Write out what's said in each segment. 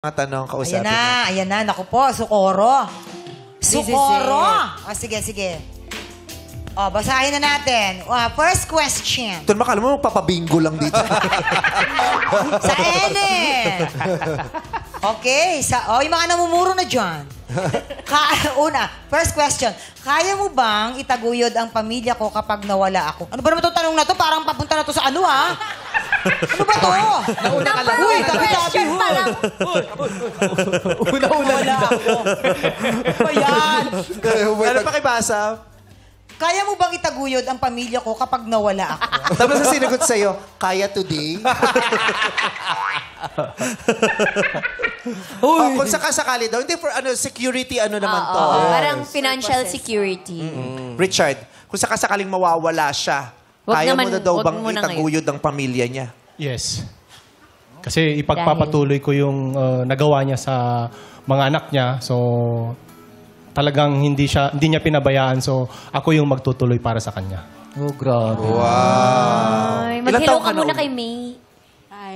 Mga tanong, kausapin Ayan na. Naku po, Sukoro. Sukoro! O, sige. O, basahin na natin. First question. Ito naman, kala mo magpapabingo lang dito. Sa Ene. Okay. Yung mga namumuro na dyan. First question. Kaya mo bang itaguyod ang pamilya ko kapag nawala ako? Ano ba naman itong tanong na to? Parang papunta na to sa ano, ha? Ano ba to? Nauna ka lang. Uy, tabi-tabi mo. Una-una Wala ako. Ayan. Ano pa kibasa? Kaya mo bang itaguyod ang pamilya ko kapag nawala ako? Tapos na sinagot sa'yo, kaya today? Kung sakasakali daw, hindi for security naman to. Parang financial security. Richard, kung sakasakaling mawawala siya, Wag kaya naman, mo na daw wag bang mo na itaguyod ang pamilya niya? Yes. Kasi ipagpapatuloy ko yung nagawa niya sa mga anak niya. So, talagang hindi niya pinabayaan. So, ako yung magtutuloy para sa kanya. Oh, grabe. Wow. Ay, Ilan mag-hello taon ka ka na muna ulit? kay May.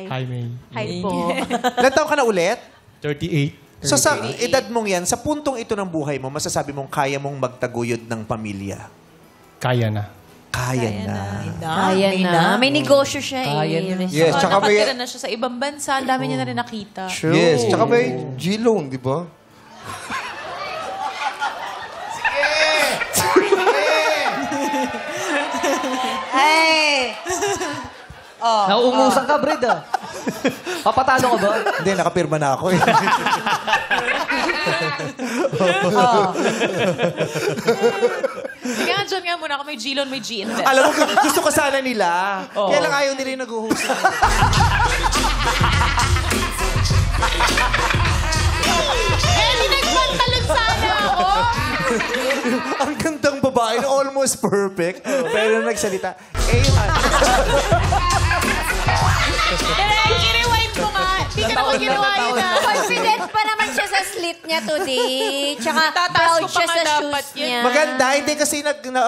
Hi, May. Hi po. Ilan taon ka na ulit? 38. So sa edad mong yan, sa puntong ito ng buhay mo, masasabi mong kaya mong magtaguyod ng pamilya? Kaya na. Kaya na. Kaya na. May negosyo siya Kaya na. Yes, tsaka may... Nakatira na siya sa ibang bansa. Ang dami niya na rin nakita. True. Yes, tsaka may G-loan, di ba? Hey! Oh, Nauungusan ka, Bred, ah. Papatalo ka ba? Hindi, nakapirma na ako eh. Sige nga, John nga muna. Kung may G-loan, may G-invest. Alam mo, gusto ko sana nila. Kaya lang ayaw nila yung nag-uhusay. Hindi nagpantalon sana ako. Ang gandang babae na almost perfect. Pero nagsalita. Yung I-rewind ko nga. Hindi ka naman ginawa yun ah. Confident pa naman siya sa slit niya today. Tsaka Tataas proud ko pa siya nga sa dapat shoes yun. niya. maganda, hindi kasi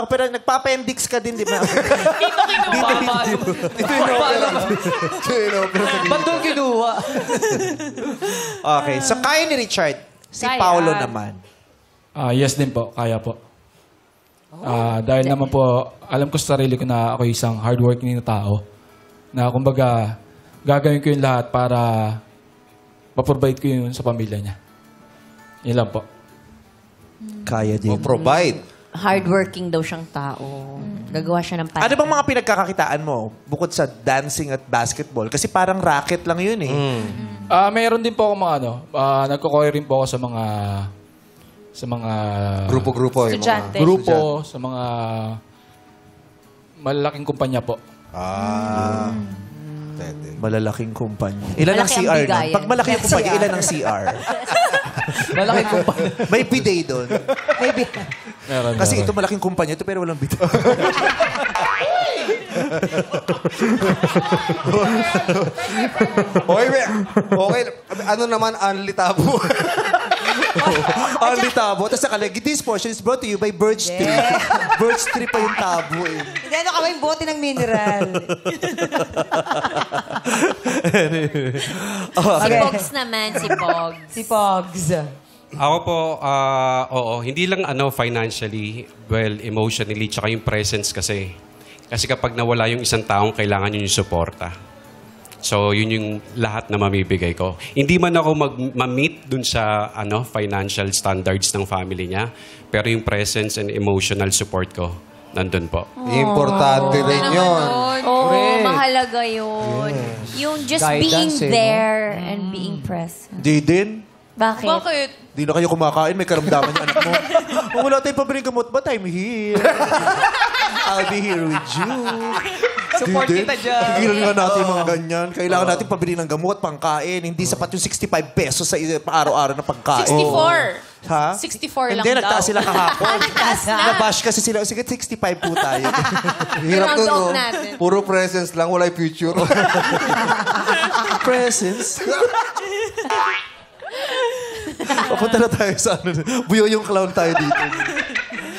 pero nagpa-appendix ka din, di ba? Dito kinuha. Ba't doon kinuha? Okay, so kaya ni Richard. Si Kaya. Paolo naman. Yes din po, kaya po. Dahil naman po, alam ko sa sarili ko na ako isang hardworking na tao. Na kumbaga, gagawin ko yung lahat para ma-provide ko yun sa pamilya niya. Yun lang po. Kaya din. O provide. Hardworking daw siyang tao. Gagawa siya ng Ano bang mga pinagkakakitaan mo bukod sa dancing at basketball? Kasi parang racket lang yun eh. Mayroon din po ako mga nagko-choir rin po ako sa mga Grupo-grupo. yung mga- Estudyante. grupo, sa mga malalaking kumpanya po. Pwede. Malalaking kumpanya. Ilan ang Malaki ang CR nun? bigayan. Pag malaki ang kumpanya, ilan ang CR? Malaki ko pa. May bidet doon. Maybe. Kasi ito malaking kumpanya ito pero walang bidet. Okay, ano naman, Anli Tabo? Ang litabo. Tapos nakalagay, this portion is brought to you by Birch Tree. Birch Tree pa yung tabo eh. Hindi, ano ka ba yung bote ng mineral? Si Pogs naman, si Pogs. Si Pogs. Ako po, oo, hindi lang financially, well, emotionally, tsaka yung presence kasi. Kasi kapag nawala yung isang taong, kailangan yun yung suporta. So, yun yung lahat na mamibigay ko. Hindi man ako ma-meet dun sa financial standards ng family niya, pero yung presence and emotional support ko, nandun po. Importante rin yun. Oo, mahalaga yun. Yung just being Guidance, there and being present. Di din. Bakit? Bakit? Di na kayo kumakain, may karamdaman yung anak mo. Kung wala tayong pabiling gamot, but I'm here. I'll be here with you. Support kita dyan. Tigilan nga natin yung mga ganyan. Kailangan natin pabili ng gamot, pangkain. Hindi sapat yung 65 pesos sa araw-araw na pangkain. 64. Ha? 64 lang Hindi, daw. nagtaas sila kahapon. Nagtaas na. Nabash kasi sila. Sige, 65 po tayo. Hirap Round nun, off no? natin. Puro presence lang, wala yung future. Presents. Papunta na tayo sa Buyo yung clown tayo dito.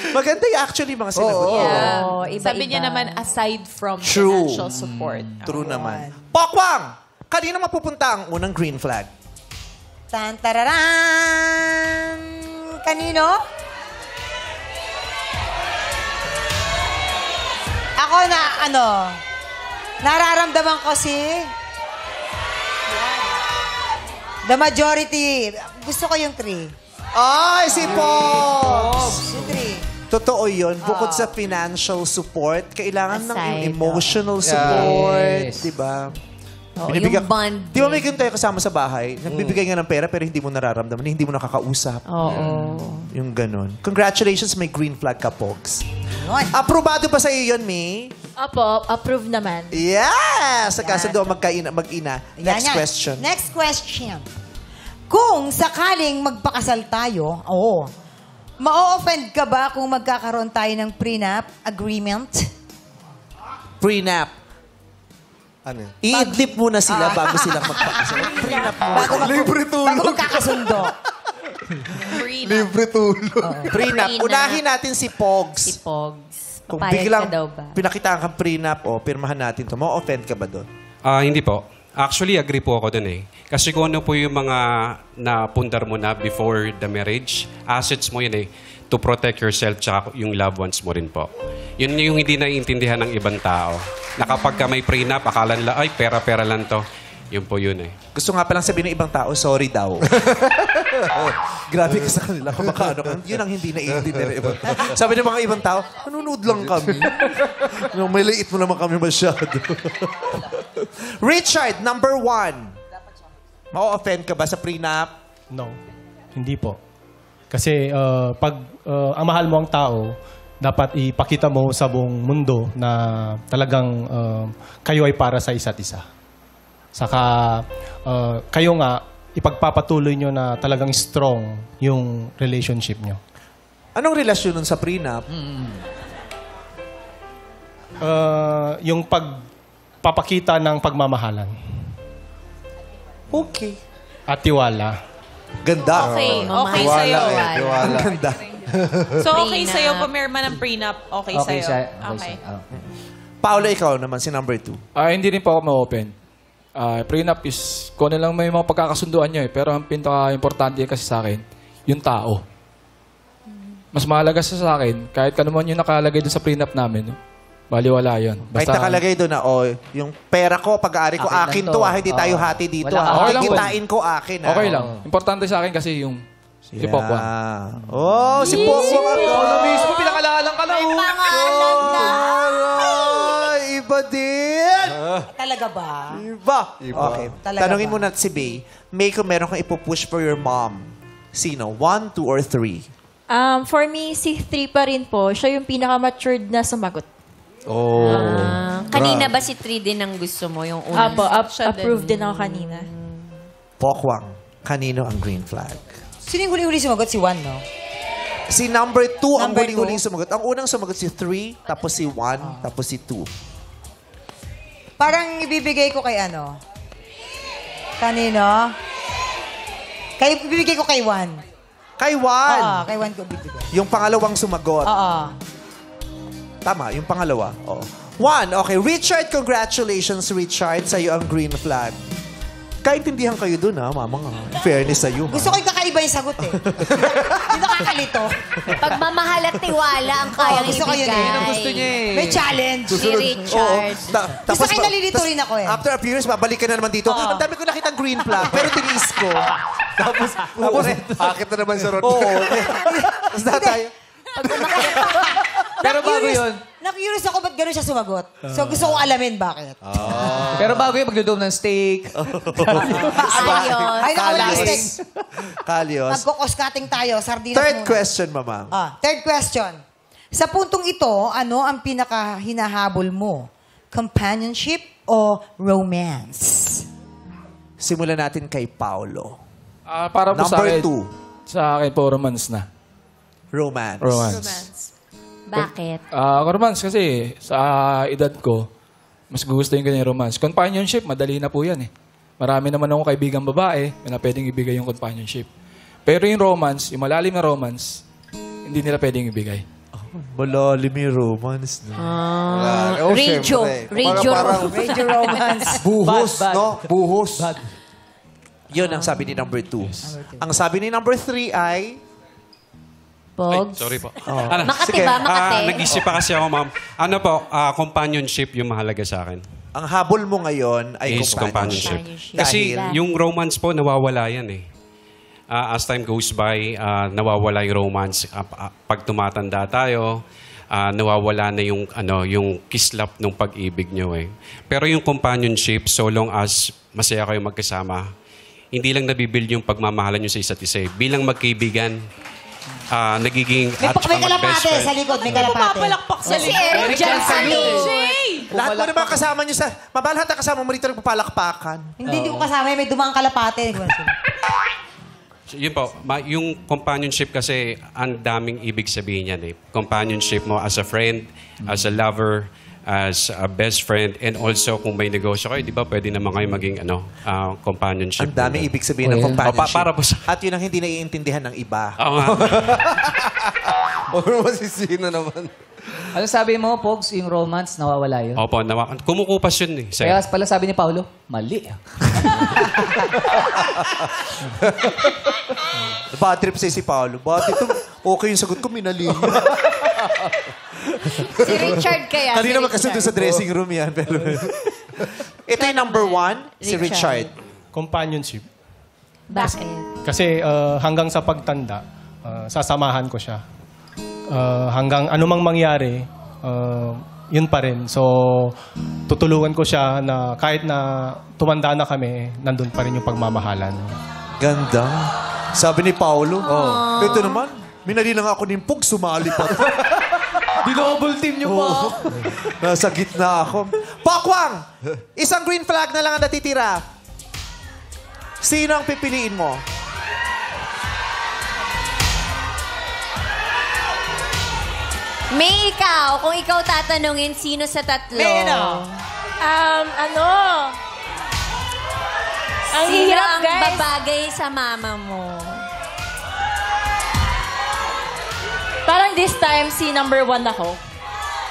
Maganda yung actually mga sinagot. Yeah. Oo, iba-iba. Sabi niya naman, aside from True. financial support. True naman. Pokwang! Kanina mapupunta ang unang green flag? Tan tararan! Kanino? Ako na, nararamdaman ko the majority. Gusto ko yung 3. Ay, si Pogs! Si 3. Totoo yun. Bukod sa financial support, kailangan ng yung Aside, emotional support. Yes. Diba? Oo, Binibigyan- yung bonding. Di ba may ganun tayo kasama sa bahay? Nagbibigay nga ng pera pero hindi mo nararamdaman, hindi mo nakakausap. Oo. Yung ganun. Congratulations, may green flag ka, Pogs. Yun. Aprobado pa sa iyo yun, May? Opo, approve naman. Yes! Sa kasundo, mag-ina. Next Yan. question. Next question. Kung sakaling magpakasal tayo, ma-offend ka ba kung magkakaroon tayo ng prenup agreement? Prenup. Ano yun? I-idlip muna sila bago sila magpakasal. Prenup mo. Libre tulog. Bago magkakasundo. Libre tulog. Prenup. Unahin natin si Pogs. Si Pogs. Kung Papayag biglang ka daw ba? pinakitaan kang prenup, pirmahan natin to. Ma-offend ka ba doon? Hindi po. Actually, agree po ako dun eh. Kasi kung ano po yung mga napundar mo na before the marriage, assets mo yun eh, to protect yourself tsaka yung loved ones mo rin po. Yun yung hindi naiintindihan ng ibang tao. Na kapag ka may prenup, akala nila, ay, pera-pera lang to. Yun po yun eh. Gusto nga palang sabihin ng ibang tao, sorry daw. Grabe ka sa kanila. Baka ano ka. Yun ang hindi naiintindihan ng ibang tao. Sabi ng mga ibang tao, nanonood lang kami. May liit mo naman kami masyado. Richard, number 1. Ma-offend ka ba sa prenup? No, hindi po. Kasi pag ang mahal mo ang tao, dapat ipakita mo sa buong mundo na talagang kayo ay para sa isa't isa. Saka kayo nga, ipagpapatuloy nyo na talagang strong yung relationship nyo. Anong relasyon nun sa prenup? Yung pagpapakita ng pagmamahalan Okay. at tiwala. Ganda. Okay, okay Tiwala sa'yo. eh. Tiwala. Ganda. So, okay Prenup. sa'yo, pumirma ng prenup, okay sa'yo. Okay. Paolo, ikaw naman, si number 2. Hindi rin po ako ma-open. Prenup is, kung ano lang may mga pagkakasunduan nyo eh. Pero ang pinaka-importante kasi sa akin, yung tao. Mas mahalaga sa akin, kahit kanuman yung nakalagay dun sa prenup namin, baliwala yun. Kahit nakalagay doon na, yung pera ko, pag-aari ko, Akin akin lang to, to. hindi tayo hati dito. Wala ka. Okay lang po. Kikitain ko, akin. Okay lang. Importante sa akin kasi yung si Pokwan. Oh, si Pokwan. mismo, pinakalalang ka na. Pangalan na. Ay, iba din. Talaga ba? Iba. Okay. Talaga Tanungin ba? mo na si May. May, kung meron kang ipupush for your mom, sino? 1, 2, or 3? For me, si 3 pa rin po. Siya yung pinaka-matured na sumagot. Kanina ba si 3 din ang gusto mo? Yung unang Apo, approve din ako kanina. Pokwang, kanino ang green flag? Sino yung huli-huli sumagot? Si Juan, no? Si number 2 ang Number huling-huling sumagot. Ang unang sumagot si 3, tapos si 1, tapos si 2. Parang ibibigay ko kay ano? Kanino? Ibibigay ko kay Juan. Kay Oo, 1. kay Juan ko ibibigay. Yung pangalawang sumagot. Oo. Tama, yung pangalawa. Oo. 1, okay. Richard, congratulations, Richard. Sa'yo ang green flag. Kaintindihan kayo dun, ha, mama nga. In fairness sa'yo. Gusto ko yung kakaiba yung sagot eh. Hindi nakakalito. Pagmamahal at tiwala ang kayang gusto ko yun ibigay. eh. Yun ang gusto niya eh. May challenge. Si Richard. Gusto kayo nalilito rin ako eh. After a few years, babalik ka na naman dito. Ang dami ko nakitang green flag, pero tinis ko. Tapos, akit na naman sa road. Oo. Tapos na tayo. Pero bago yun, Na-curious ako ba't gano'n siya sumagot. So gusto kong alamin bakit. pero bago yun, magdodome ng steak. Ayos. Ay, naku, wala steak. Kalyos. Magkukos-cutting tayo. Sardinas Third muna. question, mama. Third question. Sa puntong ito, ano ang pinaka-hinahabol mo? Companionship o romance? Simulan natin kay Paolo. Para po sa Number akin, 2, sa akin po, romance na. romance. Romance. Bakit? Romance kasi sa edad ko, mas gugustuhin ko yung romance. Companionship, madali na po yan eh. Marami naman akong kaibigang babae na pwedeng ibigay yung companionship. Pero yung romance, yung malalim na romance, hindi nila pwedeng ibigay. Malalim yung romance. No? Radio. Radio. Radio romance. Buhos, Bad. no? Buhos. Yun ang sabi ni number 2. Ang sabi ni number 3 ay... Ay, Pogs. sorry po. Makati ba? Makati? Nag-isip pa kasi ako, ma'am. Ano po, companionship yung mahalaga sa akin. Ang habol mo ngayon ay Is companionship. companionship. Kasi yung romance po, nawawala yan eh. As time goes by, nawawala yung romance. Pag tumatanda tayo, nawawala na yung, yung kislap ng pag-ibig nyo eh. Pero yung companionship, so long as masaya kayo magkasama, hindi lang nabibuild yung pagmamahalan nyo sa isa't isa. Bilang magkaibigan, nagiging May kalapate sa likod, may kalapate. Papalakpak sa Si Eric dyan sa Lahat mo naman kasama nyo sa... Mabalhat na kasama mo rito nagpapalakpakan. Hindi ko kasama, may dumaang kalapate. Yun po, yung companionship kasi, ang daming ibig sabihin yan eh. Companionship mo as a friend, as a lover, as a best friend, and also kung may negosyo kayo, di ba pwede naman kayo maging companionship. Ang daming ibig sabihin ng companionship. Para po sa... At yun ang hindi naiintindihan ng iba. Oo nga. Huwag masisino naman. Ano sabi mo, Pogs, yung romance, nawawala yun? Opo, kumukupas yun eh. Sir. Kaya pala sabi ni Paolo, mali. Bad trip si Paolo. Bakit ito? Okay yung sagot ko, minali. Si Richard kaya. Kanina magkasundo sa dressing room yan. Pero ito yung number 1, si Richard. Companionship. Bakit? Kasi hanggang sa pagtanda, sasamahan ko siya. Hanggang anumang mangyari, yun pa rin. So, tutulungan ko siya na kahit na tumanda na kami, nandun pa rin yung pagmamahalan. Ganda. Sabi ni Paolo, ito naman, minali lang ako ni Pog, sumali pa. Double team niyo pa. Nasa gitna ako. Pakwang! Isang green flag na lang ang natitira. Sino ang pipiliin mo? May ikaw, kung ikaw tatanungin, sino sa tatlo? Ang Sino hirap, ang guys. babagay sa mama mo? Parang this time, si number 1 ako.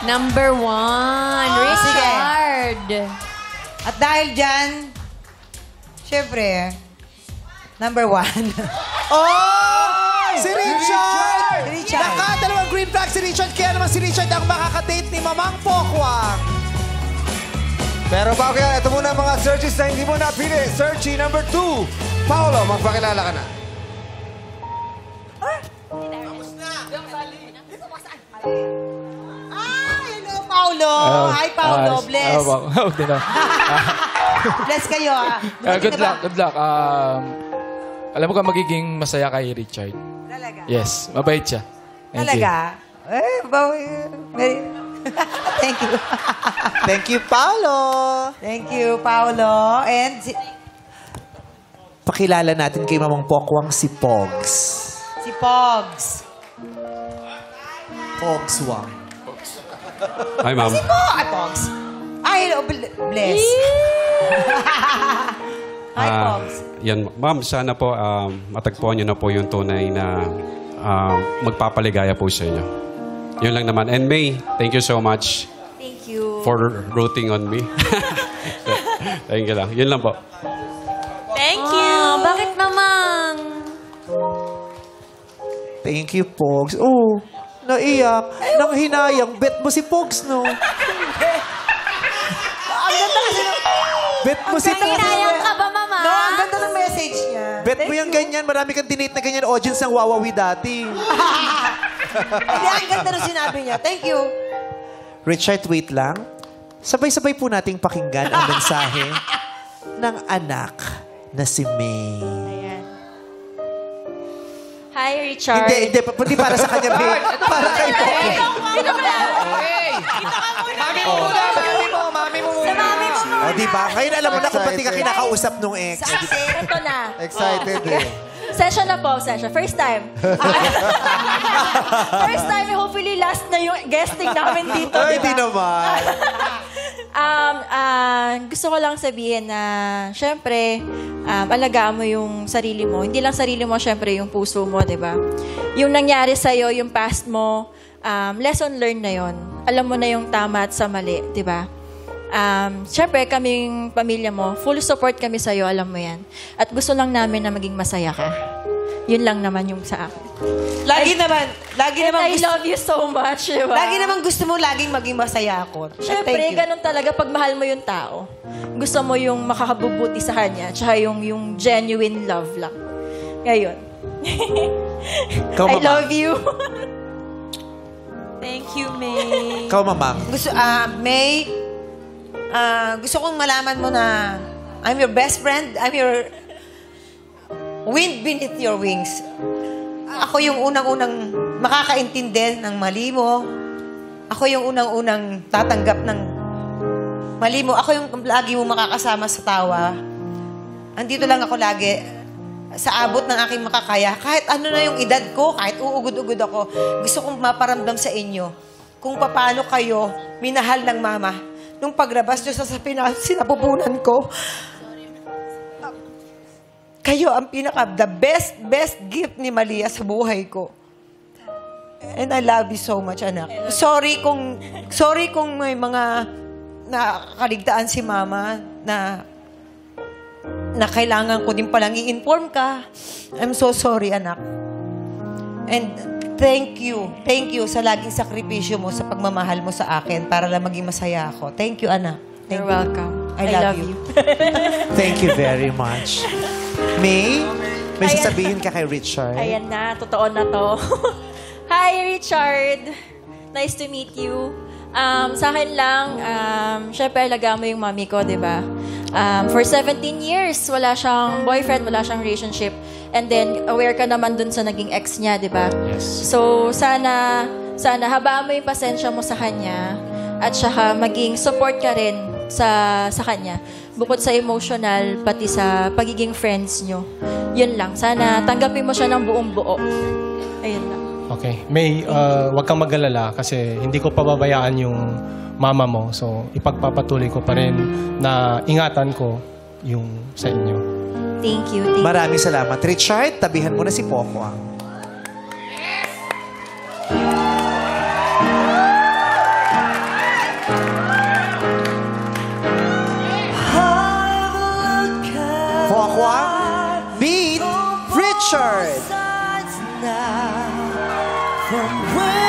Number 1, Richard. At dahil dyan, syempre, number 1. Oh! Si Richard! Si Richard. Nakadalawang green flag si Richard. Kaya naman si Richard ang makakadate ni Mamang Pokwang. Pero bago yan, ito muna ang mga searches na hindi mo napili. Searchy number 2. Paolo, magpakilala ka na. Hello, Paolo. Hi, Paolo. Bless. Bless kayo, Good luck, good luck. Alam mo ka magiging masaya kay Richard. Talaga? Yes, mabait siya. Thank you. Talaga? Thank you. Thank you, Paolo. Thank you, Paolo. And Pakilala natin kay Mamang Pokwang si Pogs. si Pogs. Pogswang. Hi, ma'am. Ay, Pogs. Ay, hello, Bless. Hi, Pogs. Yan, ma'am, sana po matagpuan niyo na po yung tunay na magpapaligaya po sa inyo. Yun lang naman. And May, thank you so much Thank you. for rooting on me. Thank you lang. Yun lang po. Thank you. Bakit mamang? Thank you, Pogs. Oh, naiyak. Nang hinayang, bet mo si Pogs, no? Ang ganda kasi Bet mo si Pogs. Hinayang ka ba, mama? No, ang ganda ng message niya. Bet mo yung ganyan. Marami kang dinate na ganyan audience ng Wawawi dati. Hindi, ang ganda ng sinabi niya. Thank you. Richard, wait lang. Sabay-sabay po nating pakinggan ang mensahe ng anak na si May. Hi, Richard. Hindi para sa kanya, May. Para kay Pogi. Mami mo. Sa mami mo. O, di ba? Ngayon alam mo na kung ba't di ka kinakausap nung ex. Kasi, ito na. Excited eh. Session na po, session. First time. First time, hopefully last na yung guesting namin dito, Ay, di di ba? naman. Gusto ko lang sabihin na, syempre, alagaan mo yung sarili mo. Hindi lang sarili mo, syempre, yung puso mo, di ba? Yung nangyari sa'yo, yung past mo, lesson learned na yon. Alam mo na yung tama at sa mali, di ba? syempre kaming pamilya mo, full support kami sa'yo, alam mo yan. At gusto lang namin na maging masaya ka. Yun lang naman yung sa akin. Lagi naman I love you so much, diba? Lagi naman gusto mo laging maging masaya ako. Syempre, ganun talaga pag mahal mo yung tao. Gusto mo yung makakabubuti sa kanya, tsaka yung genuine love lang. Ngayon. Ikaw, I Mama. love you. Thank you, May. Ikaw, Mama. Gusto, May, gusto kong malaman mo na I'm your best friend. I'm your wind beneath your wings. Ako yung unang-unang makakaintindi ng mali mo. Ako yung unang-unang tatanggap ng mali mo. Ako yung lagi mo makakasama sa tawa. Andito lang ako lagi sa abot ng aking makakaya. Kahit ano na yung edad ko, kahit uugod-ugod ako, gusto kong maparamdam sa inyo kung paano kayo minahal ng mama. Nung paglabas nyo sa sinapupunan ko, kayo ang the best gift ni Malia sa buhay ko. And I love you so much, anak. Sorry kung may mga nakakaligtaan si mama na kailangan ko din palang i-inform ka. I'm so sorry, anak. And thank you sa laging sakripisyo mo sa pagmamahal mo sa akin para lang maging masaya ako. Thank you, anak. You're welcome. I love you. Thank you very much. May sasabihin ka kay Richard. Ayan na, totoo na to. Hi, Richard. Nice to meet you. Sa akin lang, syempre alaga mo yung mami ko, di ba? For 17 years, wala siyang boyfriend, wala siyang relationship. And then, aware ka naman dun sa naging ex niya, di ba? Yes. So, sana habaan mo yung pasensya mo sa kanya at saka maging support ka rin sa kanya. Bukod sa emotional, pati sa pagiging friends nyo. Yun lang. Sana tanggapin mo siya ng buong buo. Ayun lang. Okay. May, wag kang mag-alala kasi hindi ko pababayaan yung mama mo. So, ipagpapatuloy ko pa rin na ingatan ko yung sa inyo. Thank you. Maraming salamat. Richard, tabihan mo na si Poco. Poco, meet Richard. From where